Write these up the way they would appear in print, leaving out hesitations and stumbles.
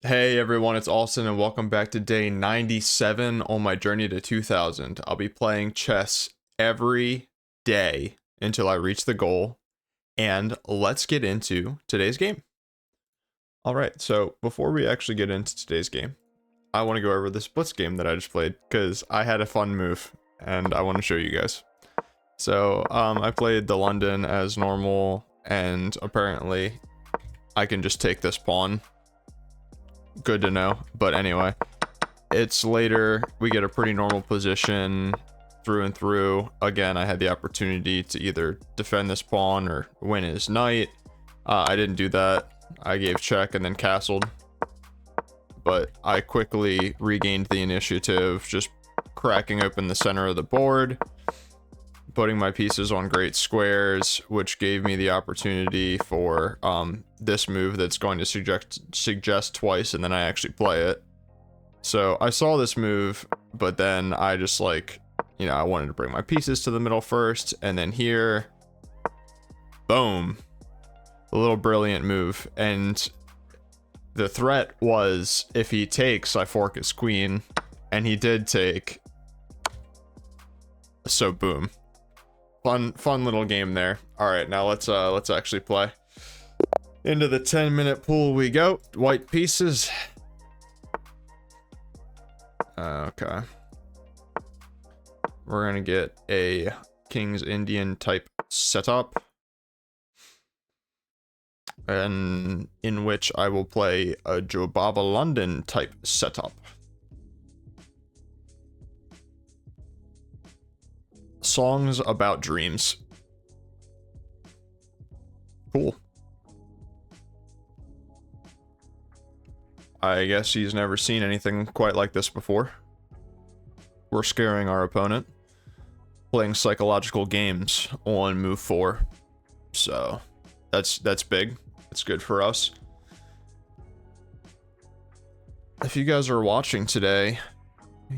Hey everyone, it's Austin and welcome back to day 97 on my journey to 2000. I'll be playing chess every day until I reach the goal, and let's get into today's game. Alright, so before we actually get into today's game, I want to go over this Blitz game that I just played, because I had a fun move, and I want to show you guys. So, I played the London as normal, and apparently I can just take this pawn. Good to know. But anyway, it's later. We get a pretty normal position through and through. Again, I had the opportunity to either defend this pawn or win his knight. I didn't do that. I gave check and then castled. But I quickly regained the initiative, just cracking open the center of the board, putting my pieces on great squares, which gave me the opportunity for this move that's going to suggest twice, and then I actually play it. So I saw this move, but then I just I wanted to bring my pieces to the middle first, and then here, boom, a little brilliant move. And the threat was if he takes, I fork his queen, and he did take. So boom. Fun little game there. All right, now let's actually play. Into the 10-minute pool we go. White pieces. Okay. We're gonna get a King's Indian type setup, and in which I will play a Jobava London type setup. Songs about dreams. Cool. I guess he's never seen anything quite like this before. We're scaring our opponent, playing psychological games on move 4. So that's big. It's good for us. If you guys are watching today,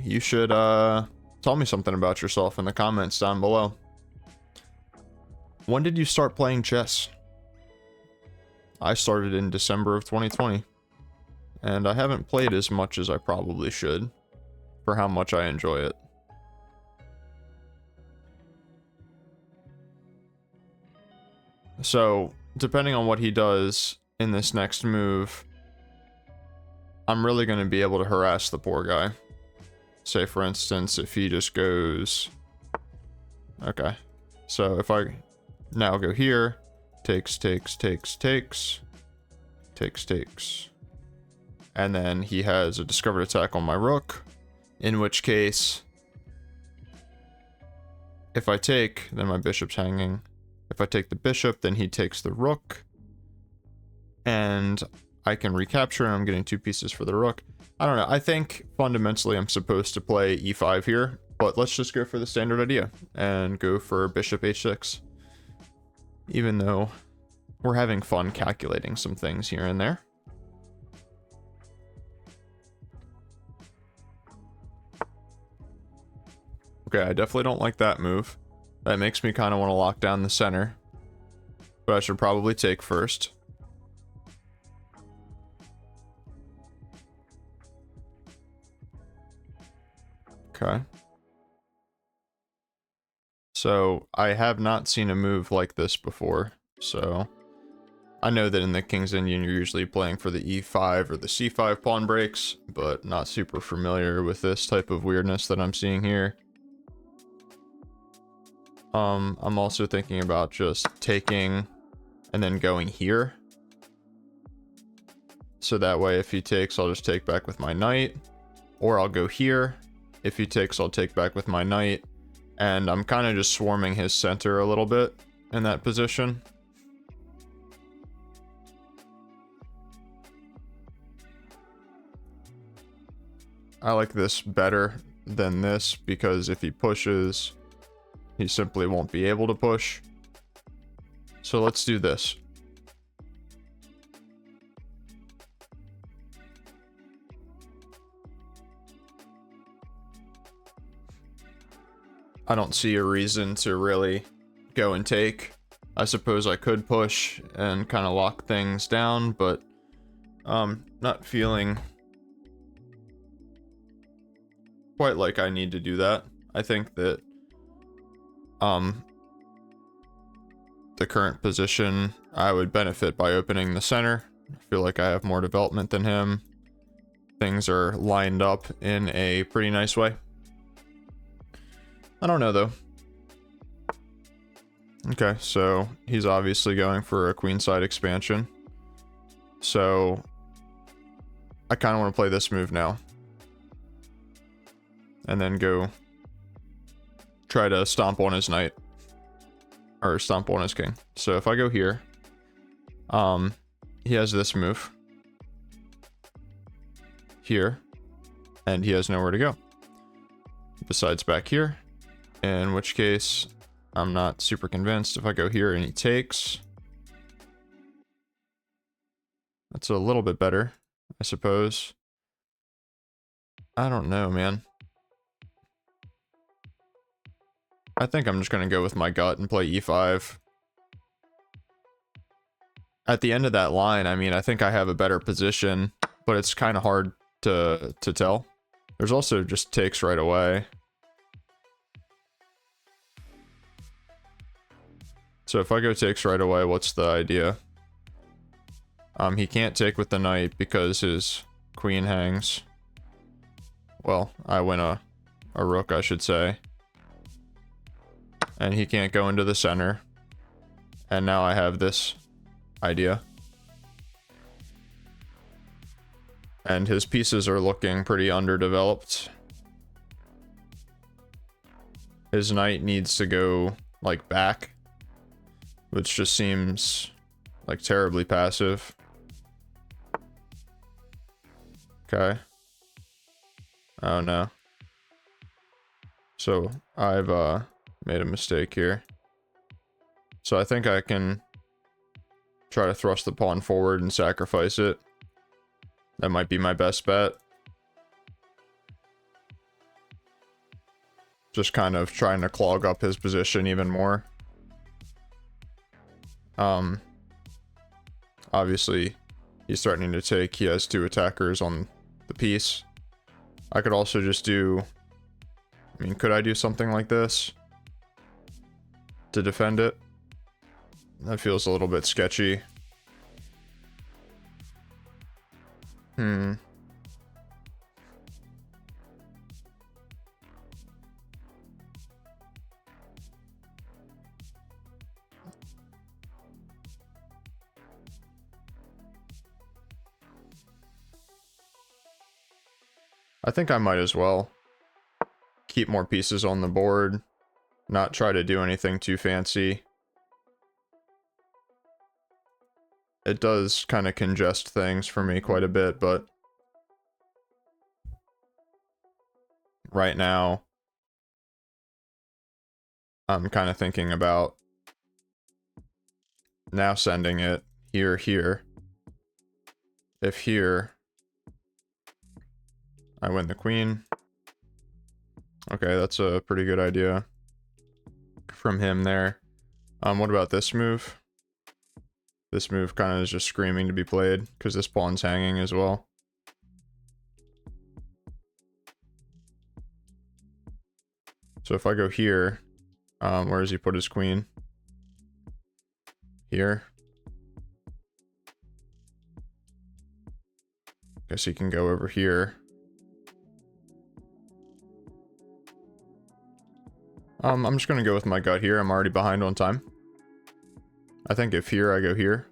you should tell me something about yourself in the comments down below. When did you start playing chess? I started in December of 2020, and I haven't played as much as I probably should for how much I enjoy it. So, depending on what he does in this next move, I'm really going to be able to harass the poor guy. Say, for instance, if he just goes... Okay. So, if I now go here, takes. And then he has a discovered attack on my rook, in which case, if I take, then my bishop's hanging. If I take the bishop, then he takes the rook, and I can recapture, and I'm getting 2 pieces for the rook. I don't know. I think fundamentally I'm supposed to play e5 here, but let's just go for the standard idea and go for bishop h6. Even though we're having fun calculating some things here and there. Okay, I definitely don't like that move. That makes me kind of want to lock down the center. But I should probably take first. Okay. So, I have not seen a move like this before, so I know that in the King's Indian you're usually playing for the e5 or the c5 pawn breaks, but not super familiar with this type of weirdness that I'm seeing here. I'm also thinking about just taking and then going here. So that way if he takes, I'll just take back with my knight, or I'll go here. If he takes, I'll take back with my knight. And I'm kind of just swarming his center a little bit in that position. I like this better than this because if he pushes, he simply won't be able to push. So let's do this. I don't see a reason to really go and take. I suppose I could push and kind of lock things down, but not feeling quite like I need to do that. I think that the current position, I would benefit by opening the center. I feel like I have more development than him. Things are lined up in a pretty nice way. I don't know though. Okay, so he's obviously going for a queenside expansion. So I kind of want to play this move now. And then go try to stomp on his knight. Or stomp on his king. So if I go here, he has this move. Here. And he has nowhere to go. Besides back here. In which case, I'm not super convinced. If I go here and he takes, that's a little bit better, I suppose. I don't know, man. I think I'm just going to go with my gut and play e5. At the end of that line, I mean, I think I have a better position, but it's kind of hard to tell. There's also just takes right away. So if I go takes right away, what's the idea? He can't take with the knight because his queen hangs. Well, I win a rook, I should say. And he can't go into the center. And now I have this idea. And his pieces are looking pretty underdeveloped. His knight needs to go, like, back. Which just seems like terribly passive. Okay. Oh no. So I've made a mistake here. So I think I can try to thrust the pawn forward and sacrifice it. That might be my best bet. Just kind of trying to clog up his position even more. Obviously, he's threatening to take. He has two attackers on the piece. I could also just do... I mean, could I do something like this to defend it? That feels a little bit sketchy. I think I might as well keep more pieces on the board, not try to do anything too fancy. It does kind of congest things for me quite a bit, but right now I'm kind of thinking about now sending it here, here. If here I win the queen. Okay, that's a pretty good idea from him there. What about this move? This move kind of is just screaming to be played because this pawn's hanging as well. So if I go here, where does he put his queen? Here. Guess he can go over here. I'm just gonna go with my gut here. I'm already behind on time. I think if here, I go here.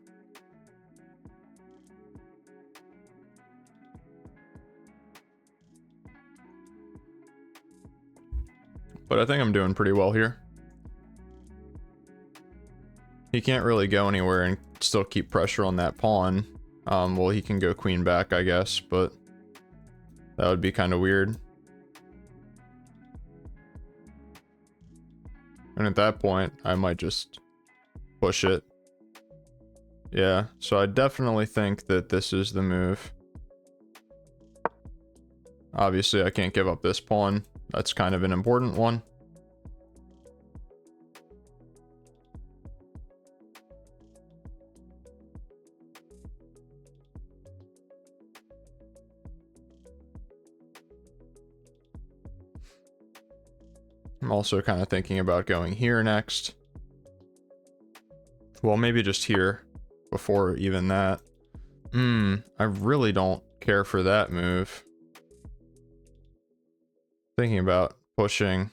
But I think I'm doing pretty well here. He can't really go anywhere and still keep pressure on that pawn. Well, he can go queen back, I guess, but that would be kind of weird. And at that point, I might just push it. Yeah, so I definitely think that this is the move. Obviously, I can't give up this pawn. That's kind of an important one. I'm also kind of thinking about going here next. Well, maybe just here before even that. I really don't care for that move. Thinking about pushing.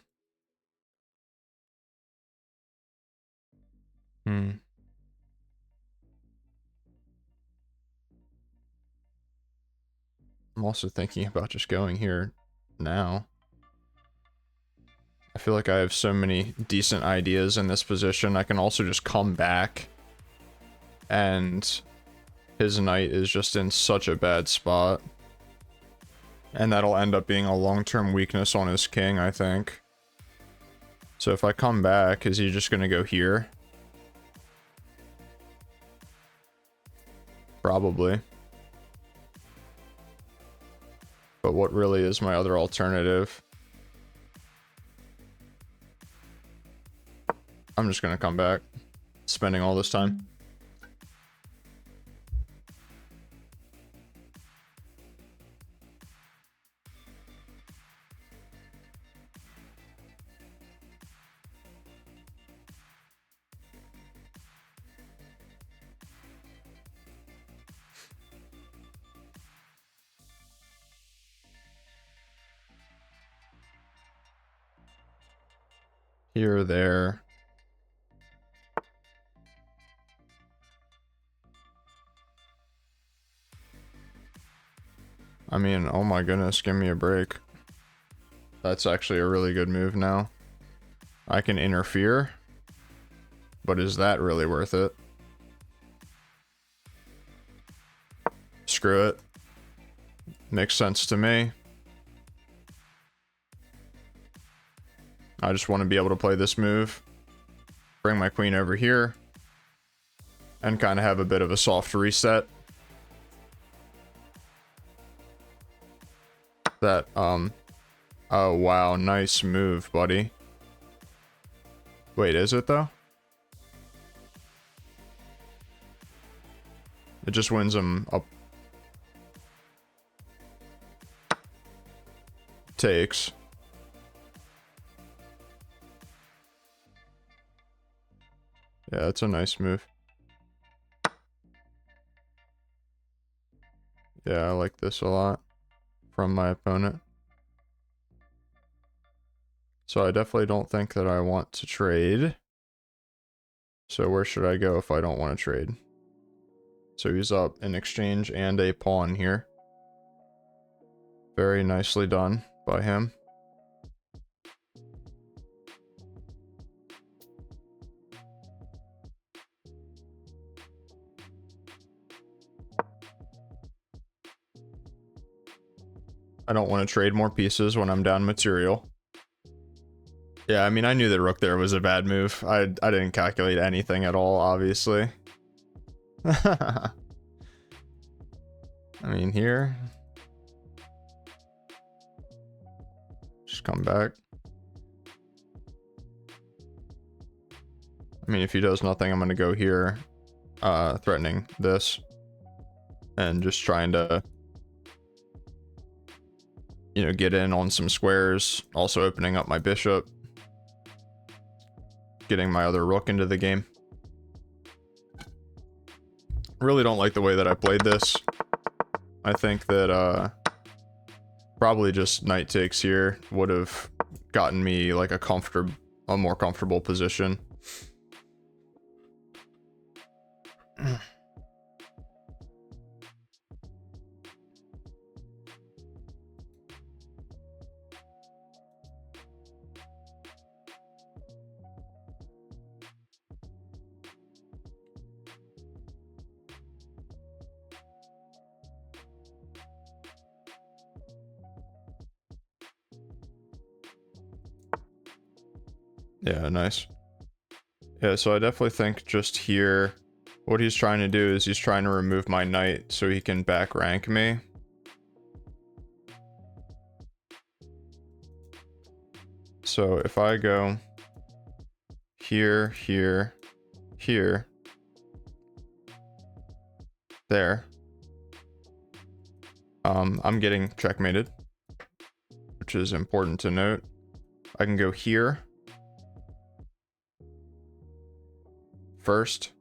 I'm also thinking about just going here now. I feel like I have so many decent ideas in this position. I can also just come back. And his knight is just in such a bad spot. And that'll end up being a long-term weakness on his king, I think. So if I come back, is he just going to go here? Probably. But what really is my other alternative? I'm just going to come back. Spending all this time. Here or there. I mean, oh my goodness, give me a break. That's actually a really good move now. I can interfere, but is that really worth it? Screw it. Makes sense to me. I just want to be able to play this move. Bring my queen over here. And kind of have a bit of a soft reset. That, oh wow, nice move, buddy. Wait, is it though? It just wins him up. Takes. Yeah, that's a nice move. Yeah, I like this a lot from my opponent. So I definitely don't think that I want to trade. So where should I go if I don't want to trade? So he's up an exchange and a pawn here. Very nicely done by him. I don't want to trade more pieces when I'm down material. Yeah, I mean, I knew that rook there was a bad move. I didn't calculate anything at all, obviously. I mean, here. Just come back. I mean, if he does nothing, I'm going to go here, threatening this. And just trying to, you know, get in on some squares. Also opening up my bishop. Getting my other rook into the game. Really don't like the way that I played this. I think that probably just knight takes here would have gotten me like a more comfortable position. Yeah, nice. Yeah, so I definitely think just here, what he's trying to do is he's trying to remove my knight so he can back rank me. So if I go here, here, here, there, I'm getting checkmated, which is important to note. I can go here first,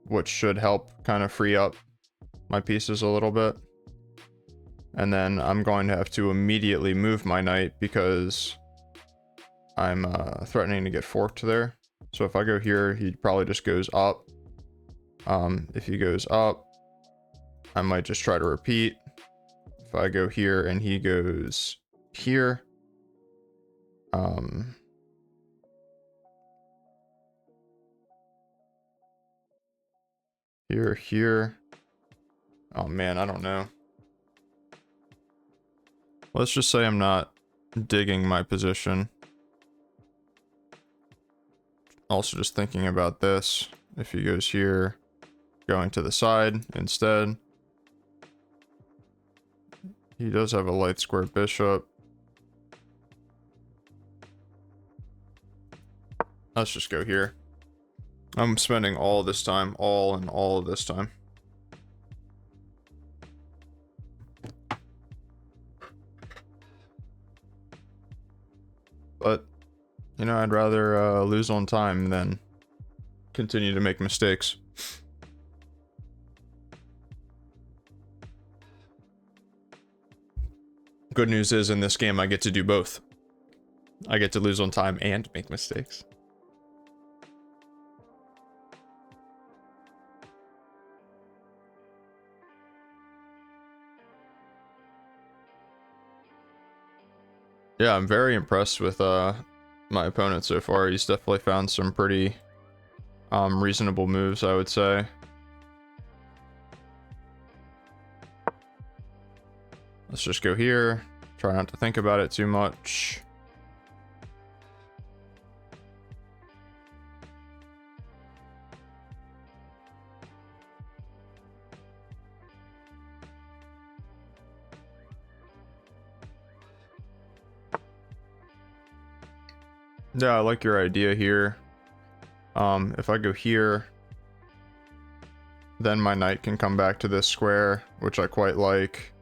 which should help kind of free up my pieces a little bit. And then I'm going to have to immediately move my knight because I'm threatening to get forked there. So if I go here, he probably just goes up. If he goes up, I might just try to repeat. If I go here and he goes here, here. Oh man, I don't know. Let's just say I'm not digging my position. Also just thinking about this. If he goes here, going to the side instead. He does have a light square bishop. Let's just go here. I'm spending all this time, all of this time. But, you know, I'd rather lose on time than continue to make mistakes. Good news is in this game I get to do both. I get to lose on time and make mistakes. Yeah, I'm very impressed with my opponent so far. He's definitely found some pretty reasonable moves, I would say. Let's just go here. Try not to think about it too much. Yeah, I like your idea here. If I go here, then my knight can come back to this square, which I quite like.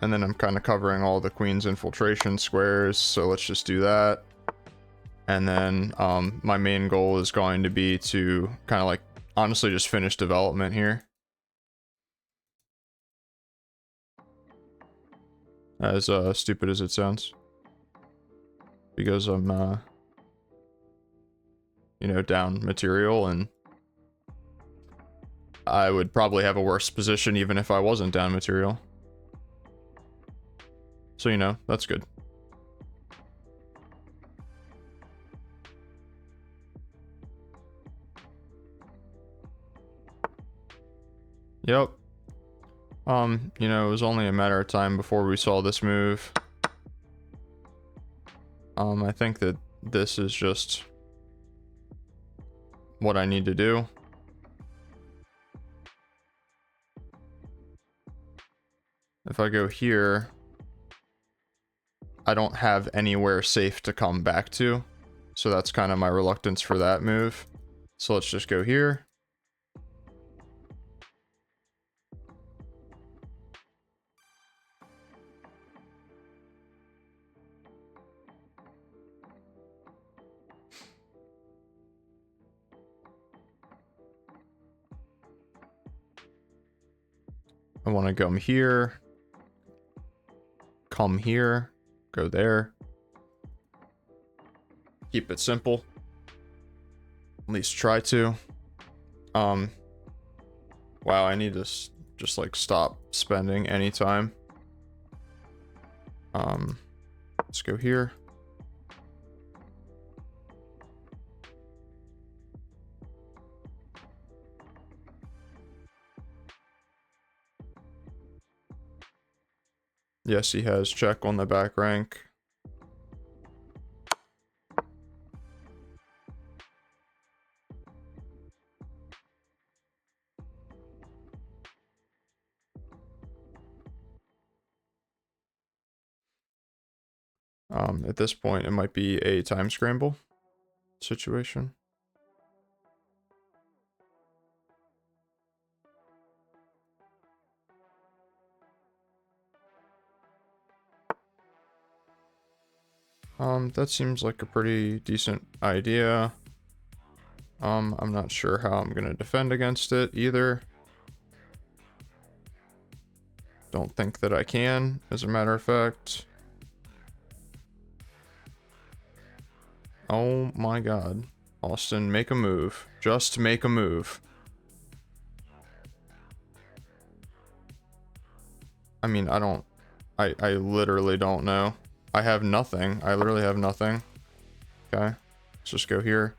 And then I'm kind of covering all the queen's infiltration squares, so let's just do that. And then my main goal is going to be to kind of like honestly just finish development here. As stupid as it sounds. Because I'm you know, down material, and I would probably have a worse position even if I wasn't down material. So, you know, that's good. Yep. You know, it was only a matter of time before we saw this move. I think that this is just what I need to do. If I go here, I don't have anywhere safe to come back to. So that's kind of my reluctance for that move. So let's just go here. I want to come here, go there. Keep it simple. At least try to. Wow, I need to just like stop spending any time. Let's go here. Yes, he has check on the back rank. At this point, it might be a time scramble situation. That seems like a pretty decent idea. I'm not sure how I'm gonna defend against it either. Don't think that I can, as a matter of fact. Oh my god. Austin, make a move. Just make a move. I mean, I literally don't know. I have nothing. I literally have nothing. Okay. Let's just go here.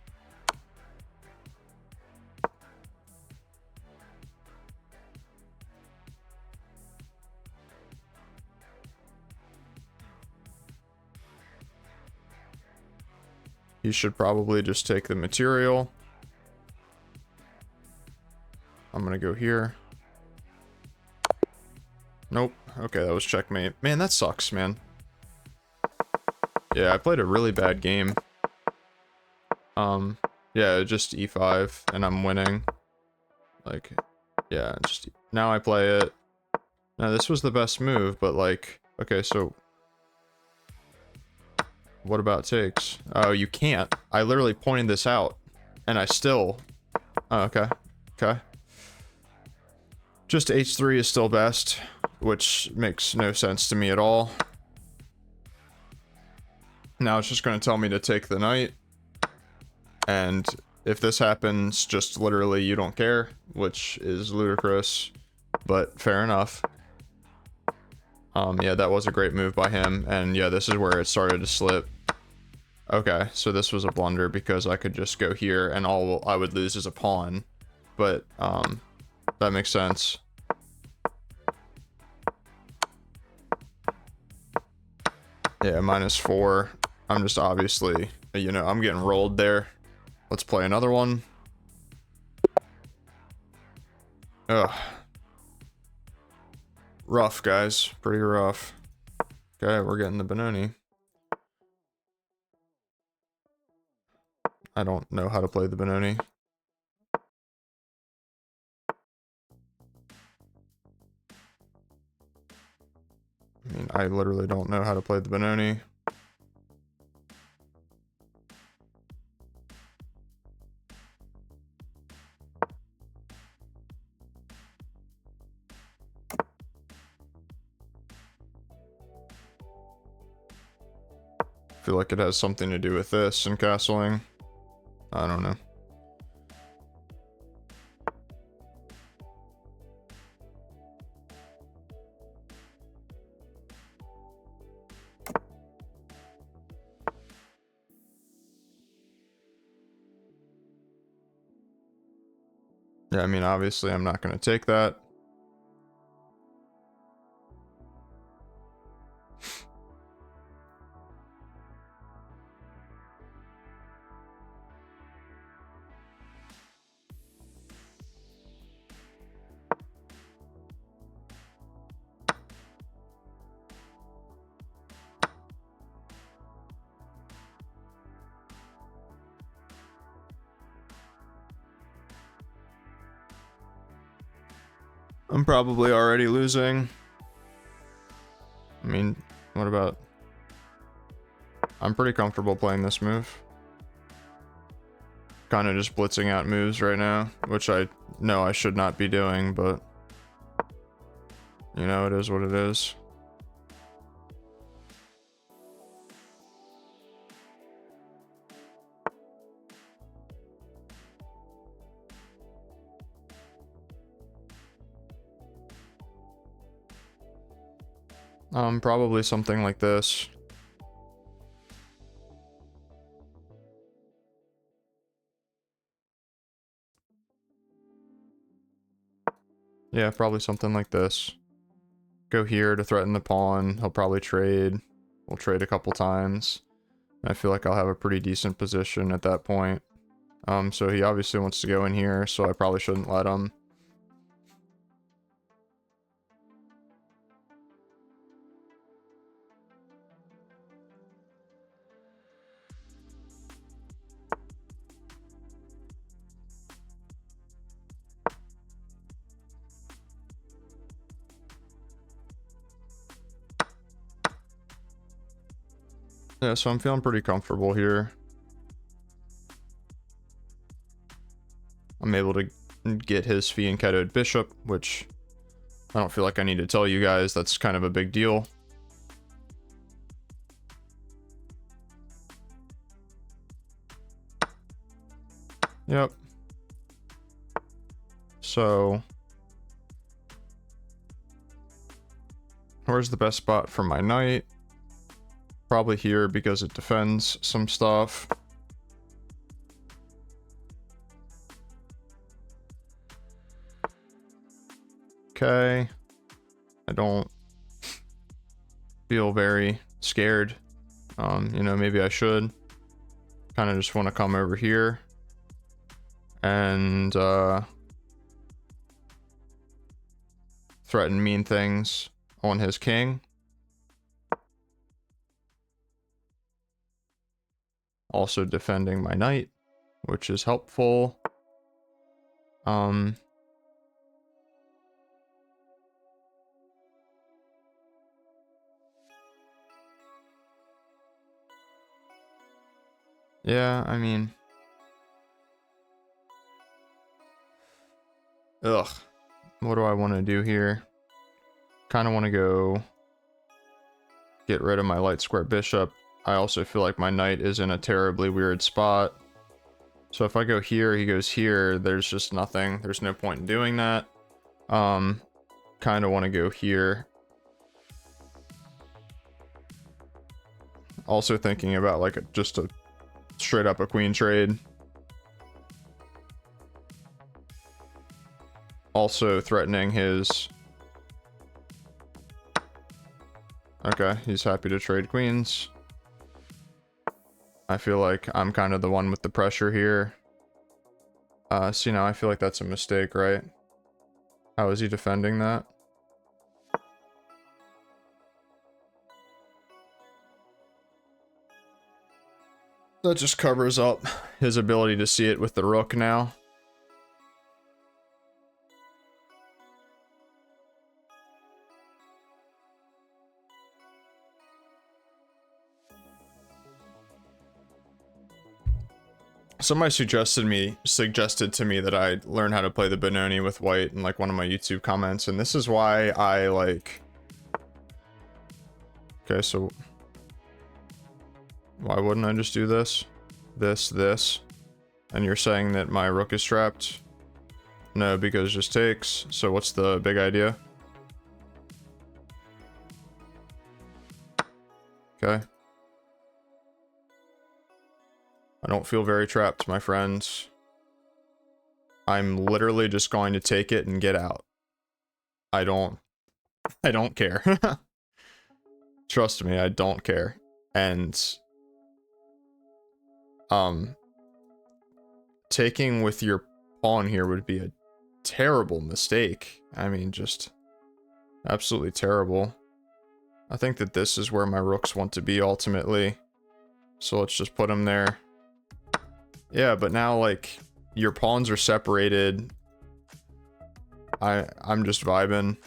He should probably just take the material. I'm gonna go here. Nope. Okay, that was checkmate. Man, that sucks, man. Yeah, I played a really bad game. Yeah, just e5, and I'm winning. Like, yeah, just... Now I play it. Now, this was the best move, but like... Okay, so... What about takes? Oh, you can't. I literally pointed this out, and I still... Oh, okay. Okay. Just h3 is still best, which makes no sense to me at all. Now it's just going to tell me to take the knight. And if this happens, just literally you don't care, which is ludicrous, but fair enough. Yeah, that was a great move by him, and yeah, this is where it started to slip. Okay, so this was a blunder because I could just go here and all I would lose is a pawn, but that makes sense. Yeah, -4. I'm just obviously, you know, I'm getting rolled there. Let's play another one. Ugh. Rough, guys. Pretty rough. Okay, we're getting the Benoni. I don't know how to play the Benoni. I mean, I literally don't know how to play the Benoni. I feel like it has something to do with this and castling. I don't know. Yeah, I mean, obviously I'm not going to take that. I'm probably already losing. I mean, what about... I'm pretty comfortable playing this move. Kind of just blitzing out moves right now, which I know I should not be doing, but... You know, it is what it is. Probably something like this. Yeah, probably something like this. Go here to threaten the pawn. He'll probably trade. We'll trade a couple times. I feel like I'll have a pretty decent position at that point. So he obviously wants to go in here, so I probably shouldn't let him. Yeah, so I'm feeling pretty comfortable here. I'm able to get his fianchettoed bishop, which I don't feel like I need to tell you guys. That's kind of a big deal. Yep. So, where's the best spot for my knight? Probably here because it defends some stuff. Okay. I don't feel very scared. You know, maybe I should. Kind of just want to come over here and threaten mean things on his king. Also defending my knight, which is helpful. Yeah, I mean, ugh, what do I want to do here? Kind of want to go get rid of my light square bishop. I also feel like my knight is in a terribly weird spot. So if I go here, he goes here, there's just nothing. There's no point in doing that. Kind of want to go here. Also thinking about like just a straight up a queen trade. Also threatening his... Okay, he's happy to trade queens. I feel like I'm kind of the one with the pressure here. See, now I feel like that's a mistake, right? How is he defending that? That just covers up his ability to see it with the rook now. Somebody suggested to me that I learn how to play the Benoni with white in like one of my YouTube comments, and this is why I like... Okay, so why wouldn't I just do this? This. And you're saying that my rook is trapped? No, because it just takes. So what's the big idea? Okay. I don't feel very trapped, my friends. I'm literally just going to take it and get out. I don't care. Trust me, I don't care. And taking with your pawn here would be a terrible mistake. I mean, just absolutely terrible. I think that this is where my rooks want to be ultimately. So let's just put them there. Yeah, but now like your pawns are separated. I'm just vibing.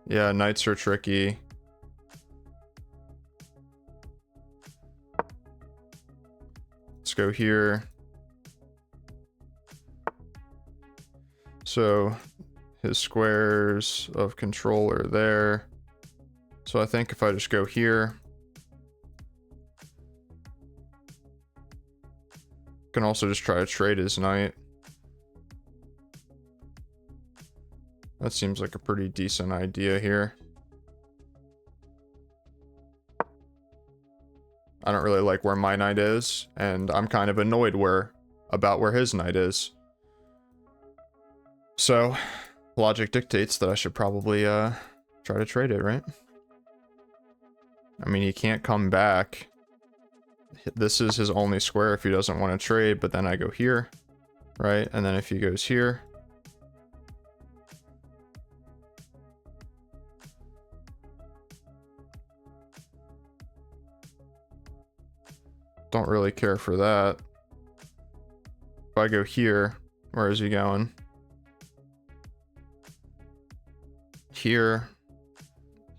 Yeah, knights are tricky. Let's go here. So his squares of control are there. So I think if I just go here, can also just try to trade his knight. That seems like a pretty decent idea here. I don't really like where my knight is, and I'm kind of annoyed about where his knight is. So, logic dictates that I should probably try to trade it, right? I mean, he can't come back. This is his only square if he doesn't want to trade, but then I go here, right? And then if he goes here, don't really care for that. If I go here, where is he going? Here.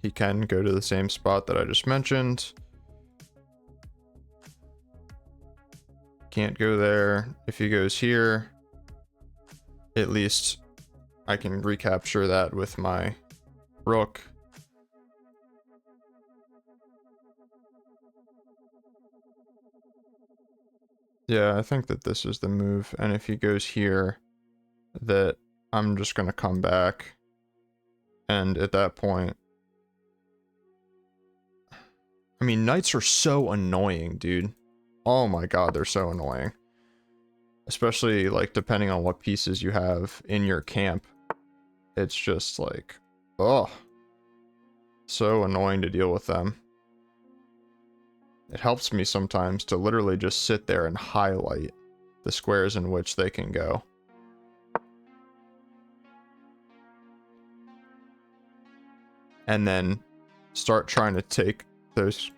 he can go to the same spot that I just mentioned. Can't go there. If he goes here, at least I can recapture that with my rook. Yeah, I think that this is the move. And if he goes here, that I'm just going to come back. And at that point, I mean, knights are so annoying, dude. Oh my god, they're so annoying. Especially, like, depending on what pieces you have in your camp. It's just like, oh, so annoying to deal with them. It helps me sometimes to literally just sit there and highlight the squares in which they can go. And then start trying to take those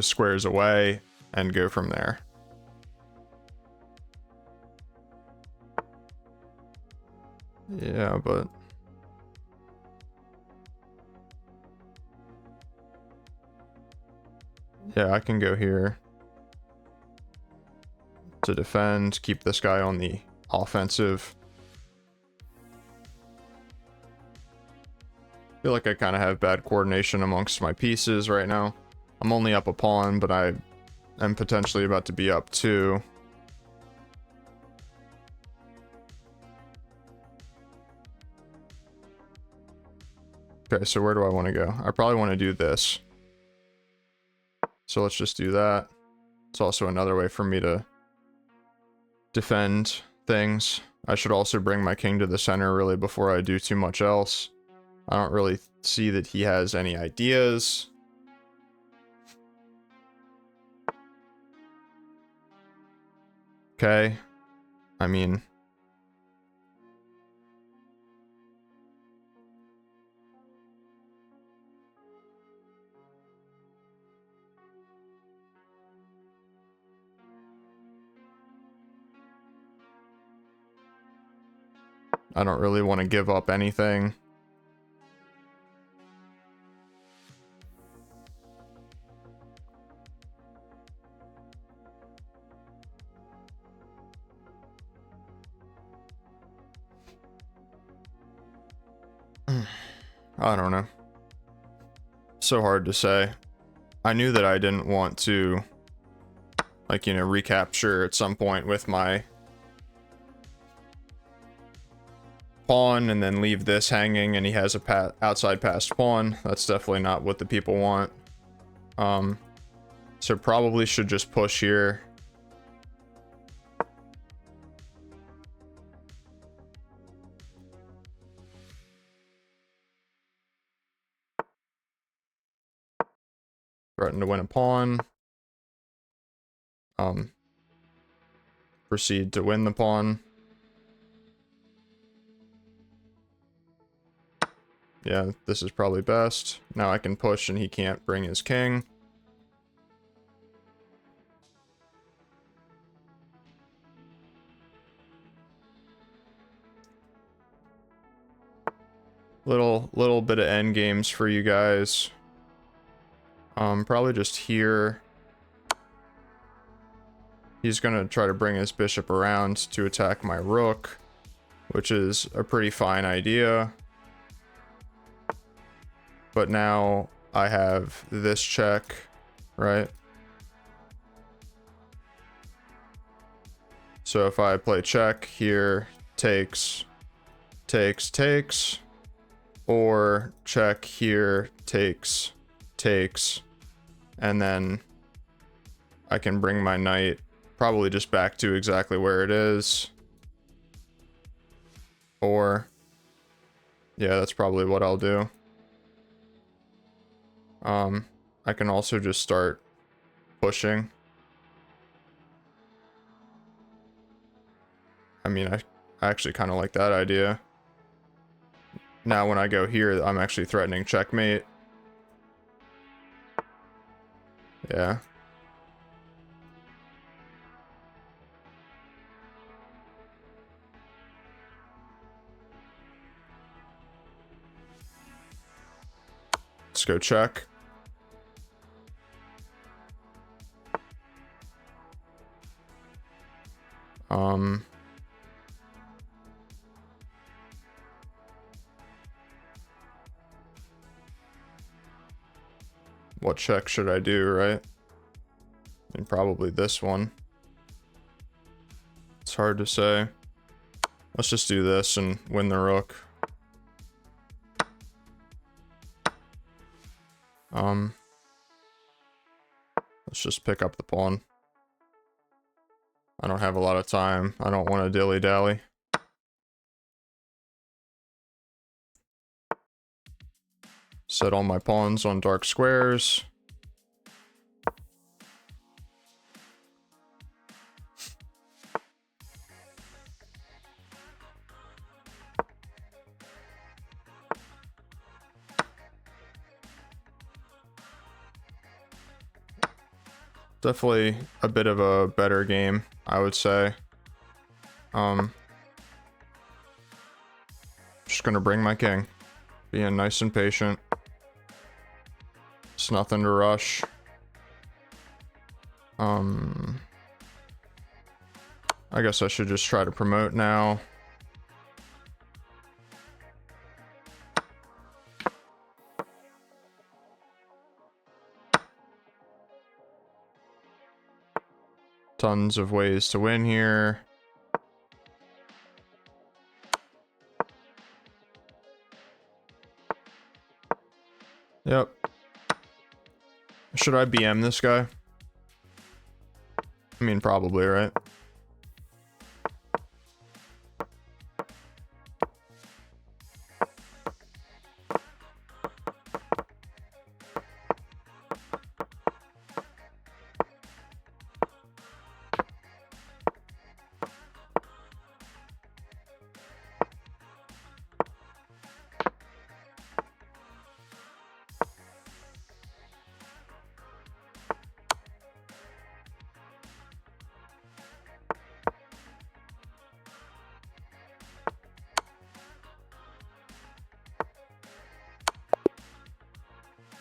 squares away and go from there. Yeah, but yeah, I can go here to defend, keep this guy on the offensive. I feel like I kind of have bad coordination amongst my pieces right now. I'm only up a pawn, but I am potentially about to be up 2. Okay, so where do I want to go? I probably want to do this. So let's just do that. It's also another way for me to defend things. I should also bring my king to the center really before I do too much else. I don't really see that he has any ideas. Okay. I mean, I don't really want to give up anything. I don't know. So hard to say. I knew that I didn't want to, like, you know, recapture at some point with my pawn and then leave this hanging and he has a outside passed pawn. That's definitely not what the people want. So probably should just push here. Threaten to win a pawn. Proceed to win the pawn. Yeah, this is probably best. Now I can push and he can't bring his king. Little bit of end games for you guys. Probably just here. He's gonna try to bring his bishop around to attack my rook, which is a pretty fine idea. But now I have this check, right? So if I play check here, takes, or check here, takes, and then I can bring my knight probably just back to exactly where it is. Or, yeah, that's probably what I'll do. I can also just start pushing. I mean, I actually kind of like that idea. Now when I go here, I'm actually threatening checkmate. Yeah. It's Let's go check. What check should I do, right? I mean, probably this one. It's hard to say. Let's just do this and win the rook. Let's just pick up the pawn. I don't have a lot of time. I don't want to dilly-dally. Set all my pawns on dark squares. Definitely a bit of a better game, I would say. Just gonna bring my king. Being nice and patient. It's nothing to rush. I guess I should just try to promote now. Tons of ways to win here. Yep. Should I BM this guy? I mean, probably, right?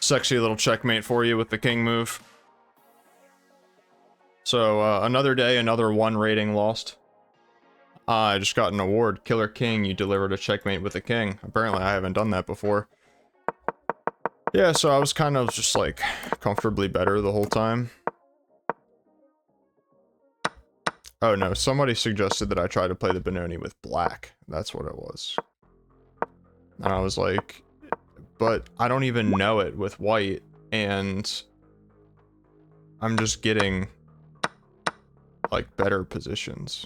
Sexy little checkmate for you with the king move. So, another day, another 1 rating lost. I just got an award. Killer King, you delivered a checkmate with a king. Apparently, I haven't done that before. Yeah, so I was kind of just, like, comfortably better the whole time. Oh, no, somebody suggested that I try to play the Benoni with black. That's what it was. And I was like... But I don't even know it with white, and I'm just getting, like, better positions.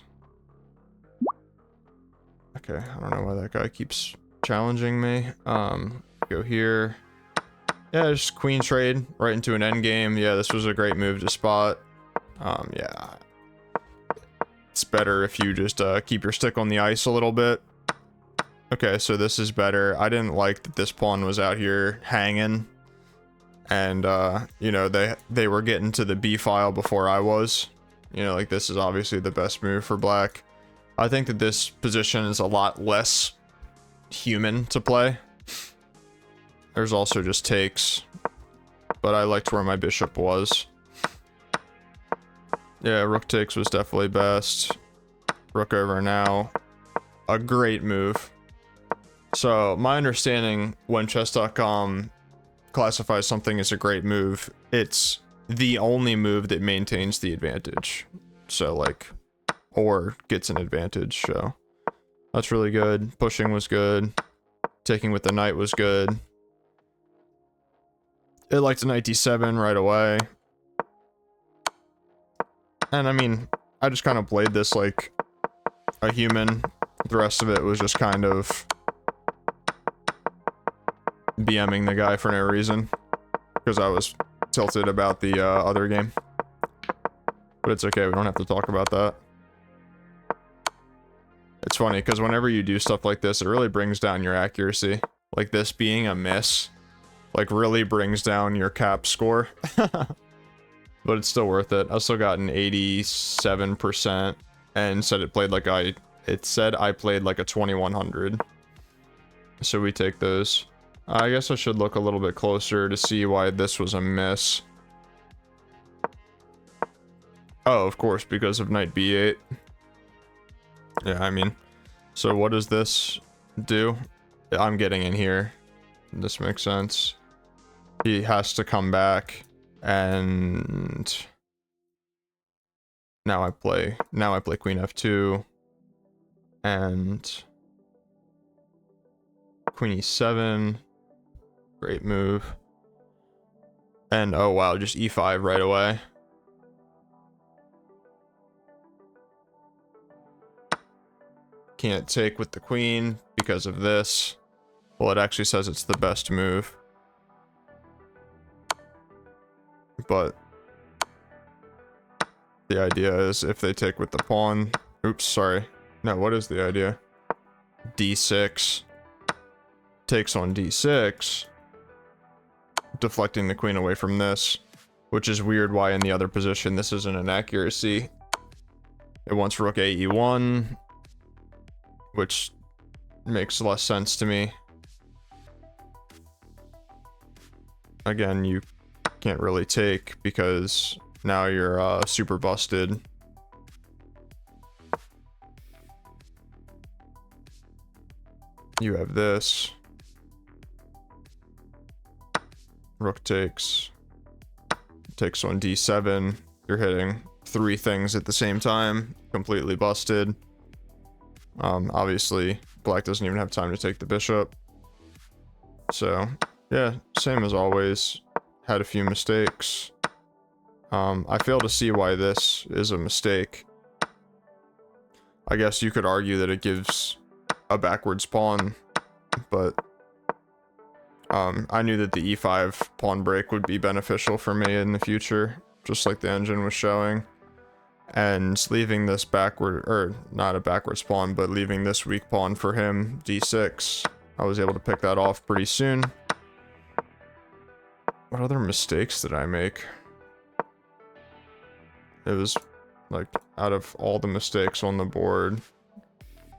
Okay, I don't know why that guy keeps challenging me. Go here. Yeah, just queen trade right into an endgame. Yeah, this was a great move to spot. Yeah. It's better if you just keep your stick on the ice a little bit. Okay, so this is better. I didn't like that this pawn was out here hanging. And, you know, they were getting to the B file before I was. You know, like, this is obviously the best move for black. I think that this position is a lot less human to play. There's also just takes. But I liked where my bishop was. Yeah, rook takes was definitely best. Rook over now. A great move. So, my understanding, when chess.com classifies something as a great move, it's the only move that maintains the advantage. So, like, or gets an advantage, so that's really good. Pushing was good. Taking with the knight was good. It liked knight d7 right away. And, I mean, I just kind of played this like a human. The rest of it was just kind of... BMing the guy for no reason, because I was tilted about the other game. But it's okay, we don't have to talk about that. It's funny, because whenever you do stuff like this, it really brings down your accuracy. Like this being a miss, like really brings down your cap score. But it's still worth it. I still got an 87% and said it played like it said I played like a 2100. So we take those. I guess I should look a little bit closer to see why this was a miss. Oh, of course, because of knight b8. Yeah, I mean, so what does this do? I'm getting in here. This makes sense. He has to come back, and now I play queen f2 and queen e7. Great move. And oh wow, just e5 right away. Can't take with the queen because of this. Well, it actually says it's the best move. But the idea is if they take with the pawn... Oops, sorry. No, what is the idea? d6. Takes on d6. Deflecting the queen away from this. Which is weird why in the other position this isn't an accuracy. It wants rook a e1. Which makes less sense to me. Again, you can't really take because now you're super busted. You have this. Rook takes. Takes on d7. You're hitting 3 things at the same time. Completely busted. Obviously, black doesn't even have time to take the bishop. So, yeah, same as always. Had a few mistakes. I fail to see why this is a mistake. I guess you could argue that it gives a backwards pawn, but I knew that the e5 pawn break would be beneficial for me in the future, just like the engine was showing. And leaving this backward, or not a backwards pawn, but leaving this weak pawn for him, d6, I was able to pick that off pretty soon. What other mistakes did I make? It was like out of all the mistakes on the board,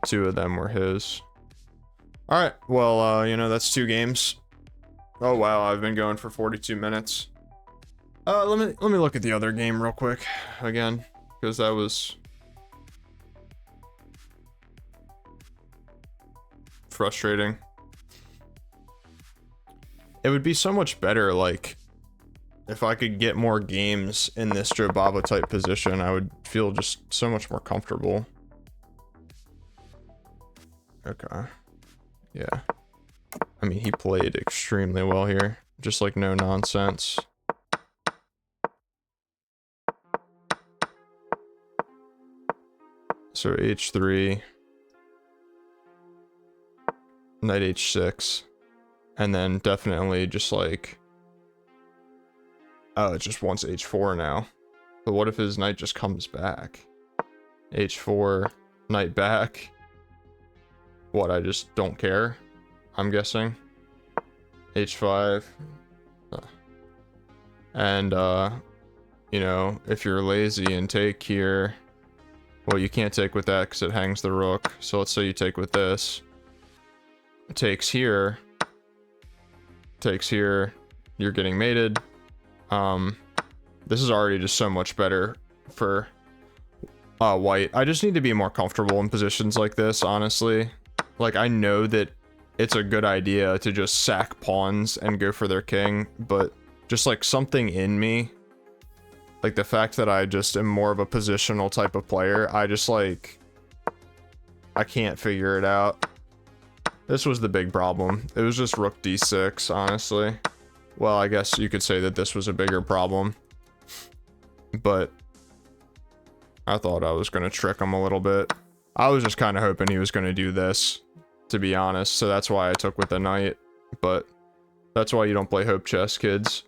2 of them were his. All right, well, you know, that's 2 games. Oh wow, I've been going for 42 minutes. Let me look at the other game real quick again, because that was frustrating. It would be so much better, like, if I could get more games in this Jobava type position. I would feel just so much more comfortable. Okay. Yeah. I mean, he played extremely well here. Just like no nonsense. So h3. Knight h6. And then definitely just like... Oh, it just wants h4 now. But what if his knight just comes back? h4, knight back. What, I just don't care? I'm guessing. h5. And, you know, if you're lazy and take here... Well, you can't take with that because it hangs the rook. So let's say you take with this. It takes here. Takes here. You're getting mated. This is already just so much better for white. I just need to be more comfortable in positions like this, honestly. Like, I know that it's a good idea to just sack pawns and go for their king, but just like something in me, like the fact that I just am more of a positional type of player, I just like, I can't figure it out. This was the big problem. It was just rook d6, honestly. Well, I guess you could say that this was a bigger problem. But I thought I was going to trick him a little bit. I was just kind of hoping he was going to do this, to be honest. So that's why I took with the knight. But that's why you don't play hope chess, kids.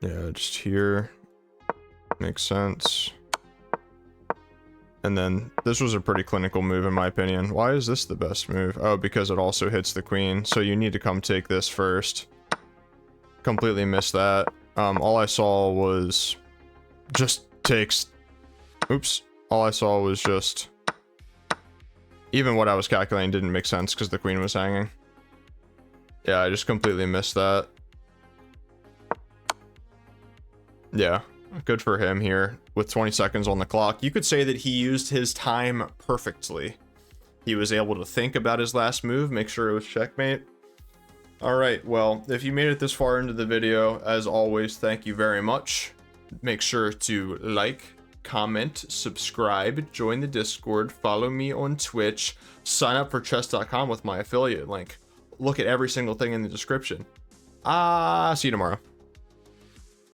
Yeah, just here. Makes sense. And then this was a pretty clinical move in my opinion. Why is this the best move? Oh, because it also hits the queen. So you need to come take this first. Completely missed that. All I saw was just takes... Oops. All I saw was just... Even what I was calculating didn't make sense because the queen was hanging. Yeah, I just completely missed that. Yeah, good for him here with 20 seconds on the clock. You could say that he used his time perfectly. He was able to think about his last move, make sure it was checkmate. All right, well, if you made it this far into the video, as always, thank you very much. Make sure to like, comment, subscribe, join the Discord, follow me on Twitch, sign up for chess.com with my affiliate link. Look at every single thing in the description. See you tomorrow.